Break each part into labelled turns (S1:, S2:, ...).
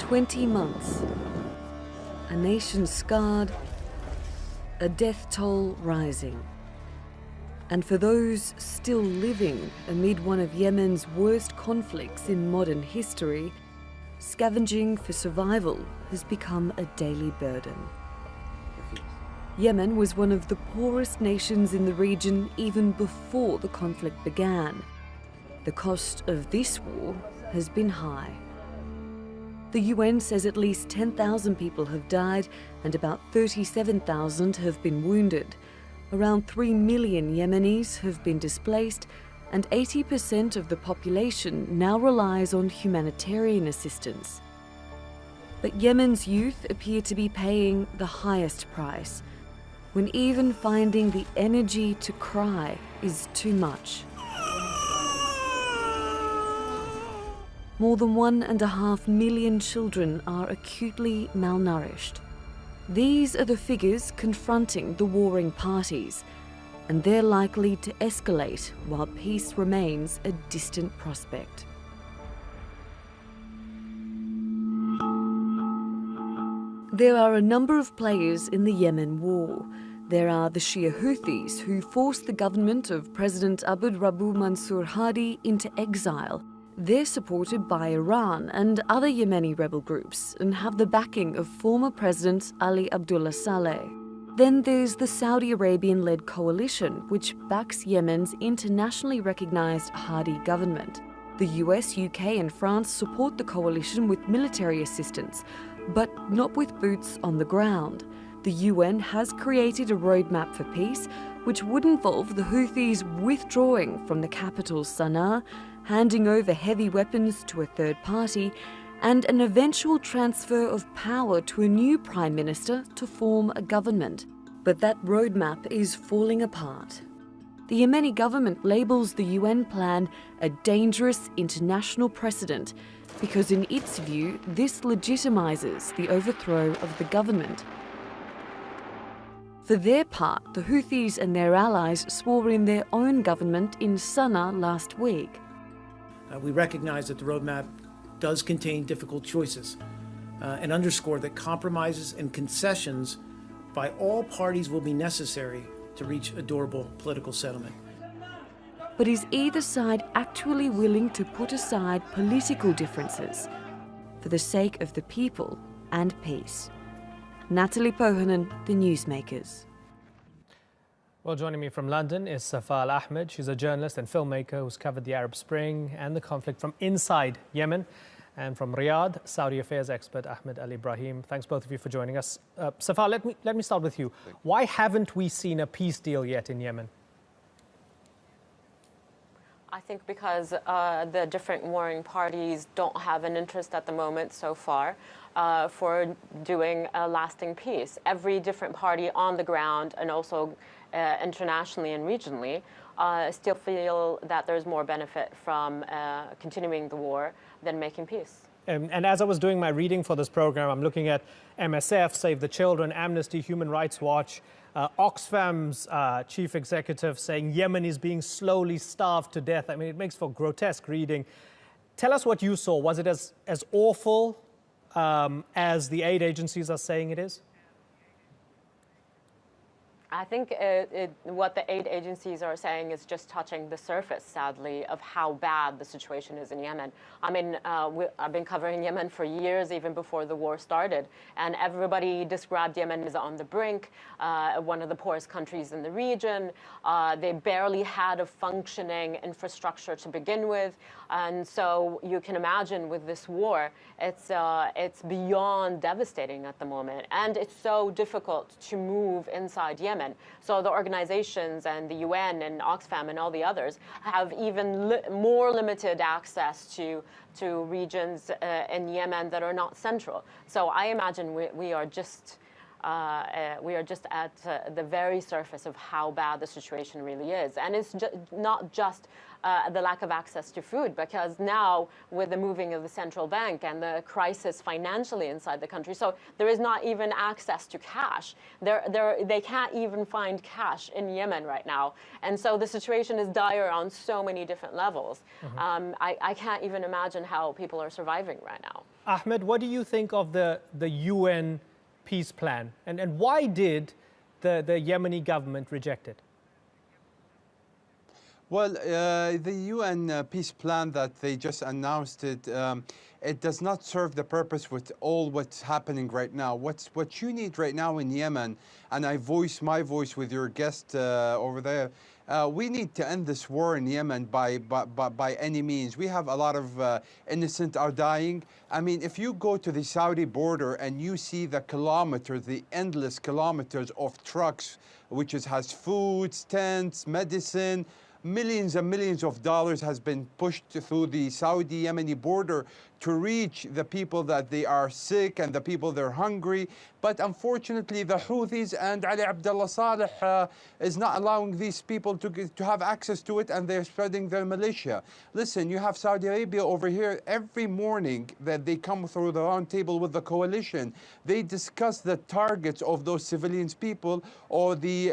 S1: 20 months. A nation scarred, a death toll rising. And for those still living amid one of Yemen's worst conflicts in modern history, scavenging for survival has become a daily burden. Yemen was one of the poorest nations in the region even before the conflict began. The cost of this war has been high. The UN says at least 10,000 people have died and about 37,000 have been wounded. Around 3 million Yemenis have been displaced, and 80% of the population now relies on humanitarian assistance. But Yemen's youth appear to be paying the highest price, when even finding the energy to cry is too much. More than 1.5 million children are acutely malnourished. These are the figures confronting the warring parties, and they're likely to escalate while peace remains a distant prospect. There are a number of players in the Yemen war. There are the Shia Houthis, who forced the government of President Abd Rabbu Mansur Hadi into exile. They're supported by Iran and other Yemeni rebel groups and have the backing of former President Ali Abdullah Saleh. Then there's the Saudi Arabian-led coalition, which backs Yemen's internationally recognized Hadi government. The US, UK and France support the coalition with military assistance, but not with boots on the ground. The UN has created a roadmap for peace, which would involve the Houthis withdrawing from the capital Sana'a, handing over heavy weapons to a third party, and an eventual transfer of power to a new prime minister to form a government. But that roadmap is falling apart. The Yemeni government labels the UN plan a dangerous international precedent because in its view, this legitimizes the overthrow of the government. For their part, the Houthis and their allies swore in their own government in Sana'a last week.
S2: We recognize that the roadmap does contain difficult choices and underscore that compromises and concessions by all parties will be necessary to reach a durable political settlement.
S1: But is either side actually willing to put aside political differences for the sake of the people and peace? Natalie Pohanen, The Newsmakers.
S3: Well, joining me from London is Safa Al Ahmed. She's a journalist and filmmaker who's covered the Arab Spring and the conflict from inside Yemen. And from Riyadh, Saudi affairs expert Ahmed Alibrahim. Thanks both of you for joining us. Safa, let me start with you. Why haven't we seen a peace deal yet in Yemen?
S4: I think because the different warring parties don't have an interest at the moment so far for doing a lasting peace. Every different party on the ground and also internationally and regionally still feel that there's more benefit from continuing the war than making peace.
S3: And as I was doing my reading for this program, I'm looking at MSF, Save the Children, Amnesty, Human Rights Watch, Oxfam's chief executive saying Yemen is being slowly starved to death. I mean, it makes for grotesque reading. Tell us what you saw. Was it as awful as the aid agencies are saying it is?
S4: I think what the aid agencies are saying is just touching the surface, sadly, of how bad the situation is in Yemen. I mean, I've been covering Yemen for years, even before the war started, and everybody described Yemen as on the brink, one of the poorest countries in the region. They barely had a functioning infrastructure to begin with, and so you can imagine with this war, it's beyond devastating at the moment, and it's so difficult to move inside Yemen. So the organizations and the UN and Oxfam and all the others have even more limited access to regions in Yemen that are not central. So I imagine we are just we are just at the very surface of how bad the situation really is. And it's not just the lack of access to food, because now with the moving of the central bank and the crisis financially inside the country, so there is not even access to cash. They can't even find cash in Yemen right now. And so the situation is dire on so many different levels. I can't even imagine how people are surviving right now.
S3: Ahmed, what do you think of the UN peace plan, and why did the Yemeni government reject it?
S5: Well, the UN peace plan that they just announced, it does not serve the purpose with all what's happening right now. What you need right now in Yemen, and I voice my voice with your guest over there, we need to end this war in Yemen by any means. We have a lot of innocent are dying. I mean, if you go to the Saudi border and you see the kilometers, the endless kilometers of trucks, which has foods, tents, medicine, millions and millions of dollars has been pushed through the Saudi-Yemeni border to reach the people that they are sick and the people they're hungry. But unfortunately, the Houthis and Ali Abdullah Saleh is not allowing these people to have access to it, and they're spreading their militia. Listen, you have Saudi Arabia over here every morning that they come through the round table with the coalition. They discuss the targets of those civilians people, or the,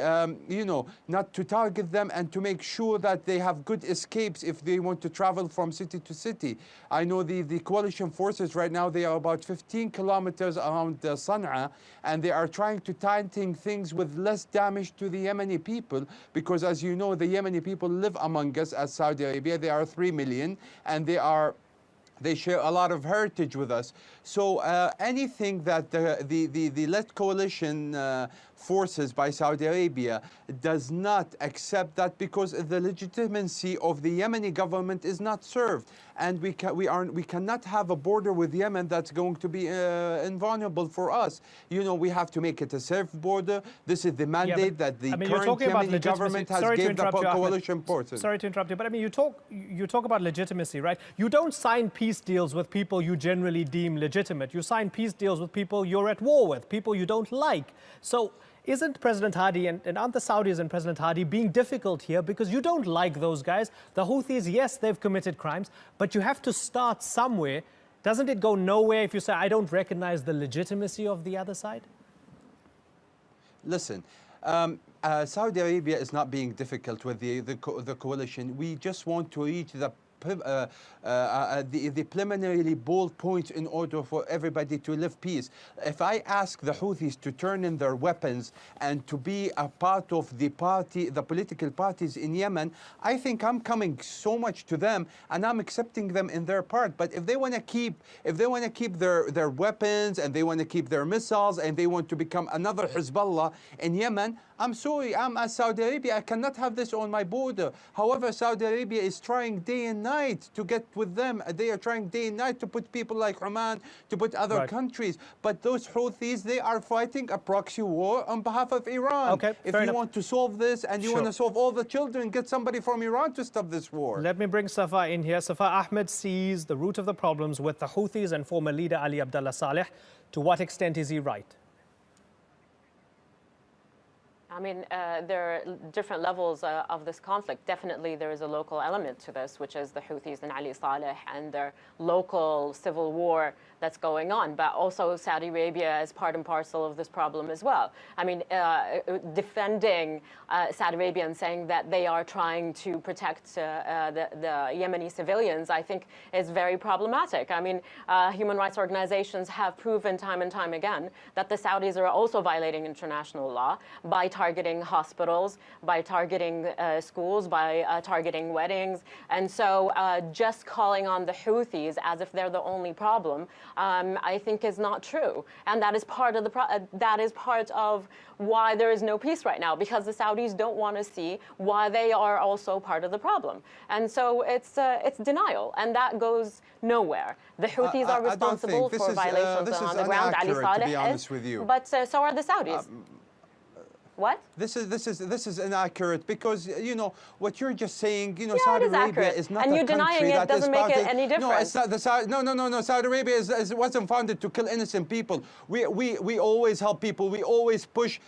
S5: not to target them, and to make sure that they have good escapes if they want to travel from city to city. I know the coalition forces right now, they are about 15 kilometers around Sana'a, and they are trying to tighten things with less damage to the Yemeni people, because as you know, the Yemeni people live among us as Saudi Arabia. They are 3 million, and they share a lot of heritage with us. So anything that the led coalition forces by Saudi Arabia does not accept that, because the legitimacy of the Yemeni government is not served. And we cannot have a border with Yemen that's going to be invulnerable for us. We have to make it a safe border. This is the mandate that the current Yemeni government has given the coalition forces.
S3: Sorry to interrupt you, but I mean, you talk about legitimacy, right? You don't sign peace deals with people you generally deem legitimate. You sign peace deals with people you're at war with, people you don't like. So isn't President Hadi and aren't the Saudis and President Hadi being difficult here because you don't like those guys? The Houthis, yes, they've committed crimes, but you have to start somewhere. Doesn't it go nowhere if you say, I don't recognize the legitimacy of the other side?
S5: Listen, Saudi Arabia is not being difficult with the coalition. We just want to reach the preliminarily bold points in order for everybody to live peace. If I ask the Houthis to turn in their weapons and to be a part of the political parties in Yemen, I think I'm coming so much to them and I'm accepting them in their part. But if they want to keep their weapons and they want to keep their missiles and they want to become another Hezbollah in Yemen, I'm sorry, I'm as Saudi Arabia, I cannot have this on my border. However, Saudi Arabia is trying day and night to get with them. They are trying day and night to put people like Oman, to put other countries. But those Houthis, they are fighting a proxy war on behalf of Iran.
S3: Okay,
S5: if you want to solve this and you want to solve all the children, get somebody from Iran to stop this war.
S3: Let me bring Safa in here. Safa, Ahmed sees the root of the problems with the Houthis and former leader Ali Abdullah Saleh. To what extent is he right?
S4: I mean, there are different levels of this conflict. Definitely there is a local element to this, which is the Houthis and Ali Saleh and their local civil war that's going on. But also Saudi Arabia is part and parcel of this problem as well. I mean, defending Saudi Arabia and saying that they are trying to protect the Yemeni civilians, I think is very problematic. I mean, human rights organizations have proven time and time again that the Saudis are also violating international law by targeting hospitals, by targeting schools, by targeting weddings. And so just calling on the Houthis as if they're the only problem, I think is not true. And that is part of why there is no peace right now, because the Saudis don't want to see why they are also part of the problem. And so it's denial, and that goes nowhere. The Houthis are responsible for violations on the ground. Ali Saleh is, but so are the Saudis. What?
S5: This is inaccurate because what you're just saying.
S4: Yeah,
S5: Saudi
S4: it is
S5: Arabia
S4: accurate.
S5: is not
S4: and
S5: a
S4: you denying
S5: country
S4: it
S5: that is
S4: doesn't make it
S5: founded.
S4: any different.
S5: No, it's not no. Saudi Arabia wasn't founded to kill innocent people. We always help people. We always push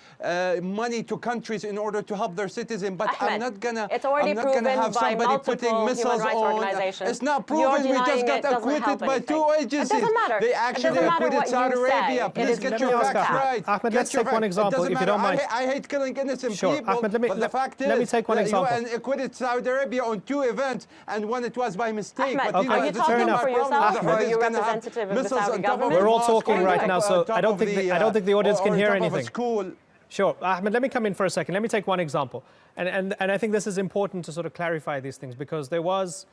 S5: money to countries in order to help their citizens. But
S4: Ahmed,
S5: I'm not gonna.
S4: it's already
S5: I'm not
S4: proven
S5: gonna have
S4: by
S5: somebody putting
S4: multiple
S5: missiles
S4: human rights
S5: on.
S4: organizations.
S5: It's not
S4: You're
S5: proven. We just
S4: denying
S5: got
S4: it doesn't
S5: acquitted
S4: help
S5: by
S4: anything.
S5: two agencies.
S4: It doesn't matter.
S5: They
S4: It
S5: actually
S4: doesn't matter
S5: acquitted
S4: what
S5: Saudi
S4: you say.
S5: Arabia.
S4: It
S5: Please
S4: is
S5: get
S3: Let
S5: your
S3: me ask
S5: facts
S3: Ahmed.
S5: right.
S3: Ahmed,
S5: Get
S3: let's
S5: your
S3: take one
S5: facts.
S3: example,
S5: It doesn't
S3: if you
S5: matter.
S3: don't mind.
S5: I hate killing innocent
S3: Sure.
S5: people.
S3: Ahmed,
S5: but the fact is,
S3: let me take one example.
S5: UN acquitted Saudi Arabia on 2 events, and one it was by mistake.
S4: Ahmed,
S5: But
S4: are you
S5: this is
S4: talking
S5: not
S4: for
S5: my problem.
S4: yourself,
S5: The
S4: or are
S5: Houthis
S4: you
S5: gonna have
S4: representative of the
S5: missiles
S4: Saudi
S5: on top of
S4: government?
S3: We're all
S5: mosques,
S3: talking
S5: on
S3: right
S5: top
S3: now,
S5: of-
S3: so
S5: on top
S3: I don't
S5: of
S3: think the audience
S5: or
S3: can
S5: on
S3: hear
S5: top of a
S3: anything.
S5: school.
S3: Sure. Ahmed, let me come in for a second. Let me take one example. And I think this is important to sort of clarify these things because there was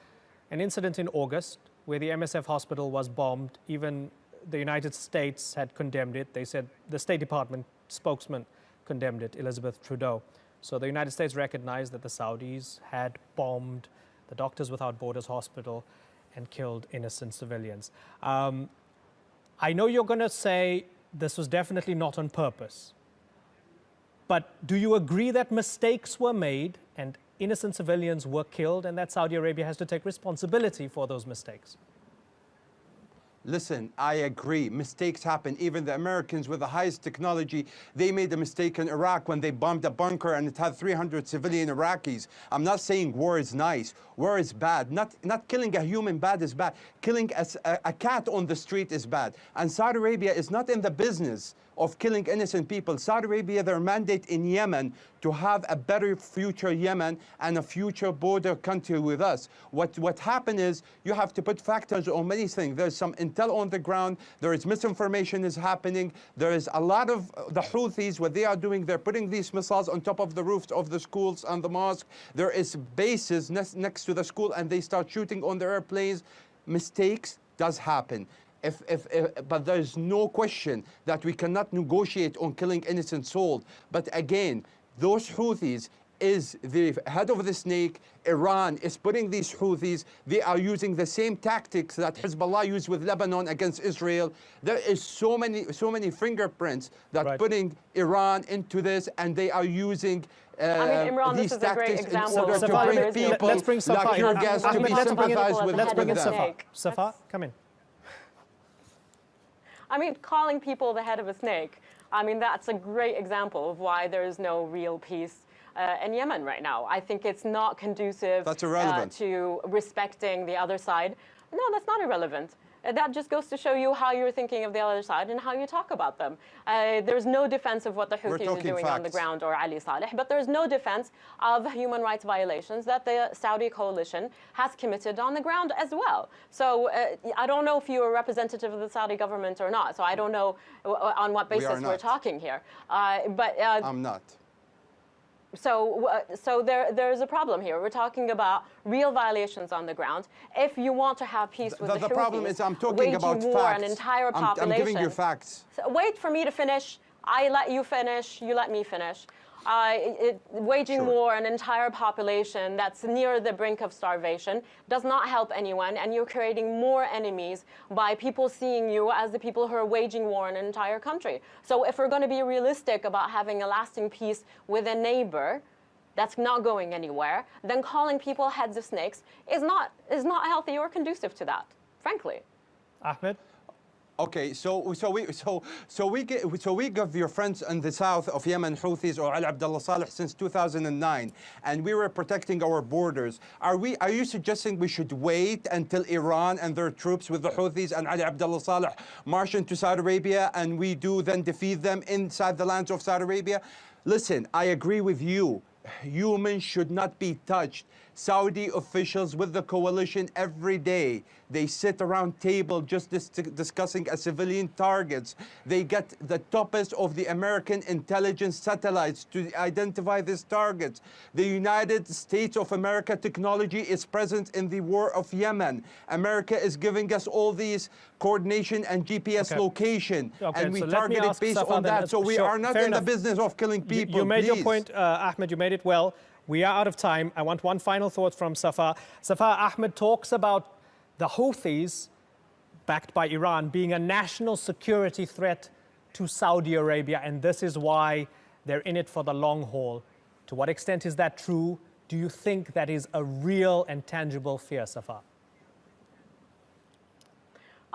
S3: an incident in August where the MSF hospital was bombed. Even the United States had condemned it. They said the State Department spokesman condemned it, Elizabeth Trudeau. So the United States recognized that the Saudis had bombed the Doctors Without Borders hospital and killed innocent civilians. I know you're going to say this was definitely not on purpose. But do you agree that mistakes were made and innocent civilians were killed and that Saudi Arabia has to take responsibility for those mistakes?
S5: Listen, I agree. Mistakes happen. Even the Americans with the highest technology, they made a mistake in Iraq when they bombed a bunker and it had 300 civilian Iraqis. I'm not saying war is nice. War is bad. Not killing a human bad is bad. Killing a cat on the street is bad. And Saudi Arabia is not in the business of killing innocent people. Saudi Arabia, their mandate in Yemen to have a better future Yemen and a future border country with us. What happened is you have to put factors on many things. There's some intel on the ground. There is misinformation is happening. There is a lot of the Houthis, what they are doing, they're putting these missiles on top of the roofs of the schools and the mosque. There is bases next to the school and they start shooting on the airplanes. Mistakes does happen. But there's no question that we cannot negotiate on killing innocent souls. But again, those Houthis is the head of the snake. Iran is putting these Houthis. They are using the same tactics that Hezbollah used with Lebanon against Israel. There is so many fingerprints that putting Iran into this, and they are using
S4: Imran,
S5: these
S4: this is a great
S5: tactics in
S4: example
S5: order
S4: of
S5: to
S4: why
S5: bring
S4: there is no
S5: people
S3: Let's bring Safa
S5: like
S3: in.
S5: your guests to
S3: Ahmed,
S5: be
S3: let's bring in-
S5: sympathized with
S3: Let's bring in
S5: them.
S3: Safa. Safa, come in.
S4: I mean, calling people the head of a snake, I mean, that's a great example of why there is no real peace in Yemen right now. I think it's not conducive
S5: That's irrelevant.
S4: to respecting the other side. No, that's not irrelevant. That just goes to show you how you're thinking of the other side and how you talk about them. There's no defense of what the Houthis are doing on the ground or Ali Saleh, but there's no defense of human rights violations that the Saudi coalition has committed on the ground as well. So I don't know if you're a representative of the Saudi government or not, so I don't know on what basis we're talking here.
S5: I'm not.
S4: So there's a problem here. We're talking about real violations on the ground. If you want to have peace with the Houthis,
S5: problem is I'm talking about
S4: war
S5: facts.
S4: an entire population.
S5: I'm giving you facts.
S4: So wait for me to finish. I let you finish. You let me finish. Waging war an entire population that's near the brink of starvation does not help anyone, and you're creating more enemies by people seeing you as the people who are waging war in an entire country. So if we're going to be realistic about having a lasting peace with a neighbor that's not going anywhere, then calling people heads of snakes is not healthy or conducive to that, frankly.
S3: Ahmed?
S5: Okay, so we give your friends in the south of Yemen, Houthis or Al Abdullah Saleh since 2009, and we were protecting our borders. Are you suggesting we should wait until Iran and their troops with the Houthis and Ali Abdullah Saleh march into Saudi Arabia and we do then defeat them inside the lands of Saudi Arabia? Listen, I agree with you. Humans should not be touched. Saudi officials with the coalition every day, they sit around table just discussing civilian targets. They get the toppest of the American intelligence satellites to identify these targets. The United States of America technology is present in the war of Yemen. America is giving us all these coordination and GPS location, and we target it based on that. So we are not in the business of killing people.
S3: You made your point, Ahmed, you made it well. We are out of time. I want one final thought from Safa. Safa, Ahmed talks about the Houthis, backed by Iran, being a national security threat to Saudi Arabia, and this is why they're in it for the long haul. To what extent is that true? Do you think that is a real and tangible fear, Safa?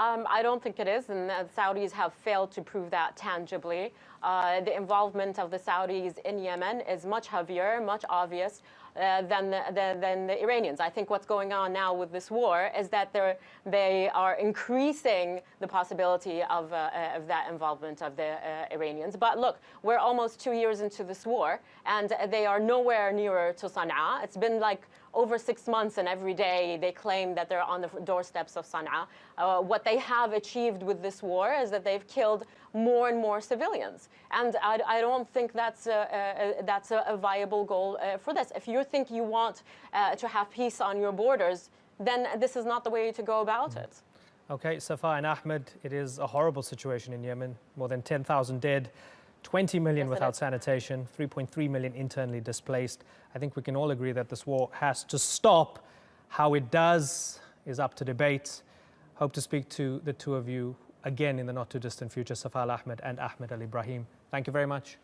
S4: I don't think it is, and the Saudis have failed to prove that tangibly. The involvement of the Saudis in Yemen is much heavier, much obvious than the Iranians. I think what's going on now with this war is that they are increasing the possibility of that involvement of the Iranians. But look, we're almost 2 years into this war, and they are nowhere nearer to Sana'a. It's been like over 6 months, and every day they claim that they're on the doorsteps of Sana'a. What they have achieved with this war is that they've killed more and more civilians. And I don't think that's a viable goal for this. If you think you want to have peace on your borders, then this is not the way to go about it.
S3: Okay, Safa and Ahmed, it is a horrible situation in Yemen. More than 10,000 dead, 20 million without sanitation, 3.3 million internally displaced. I think we can all agree that this war has to stop. How it does is up to debate. Hope to speak to the two of you again in the not too distant future, Safa Ahmed and Ahmed Alibrahim. Thank you very much.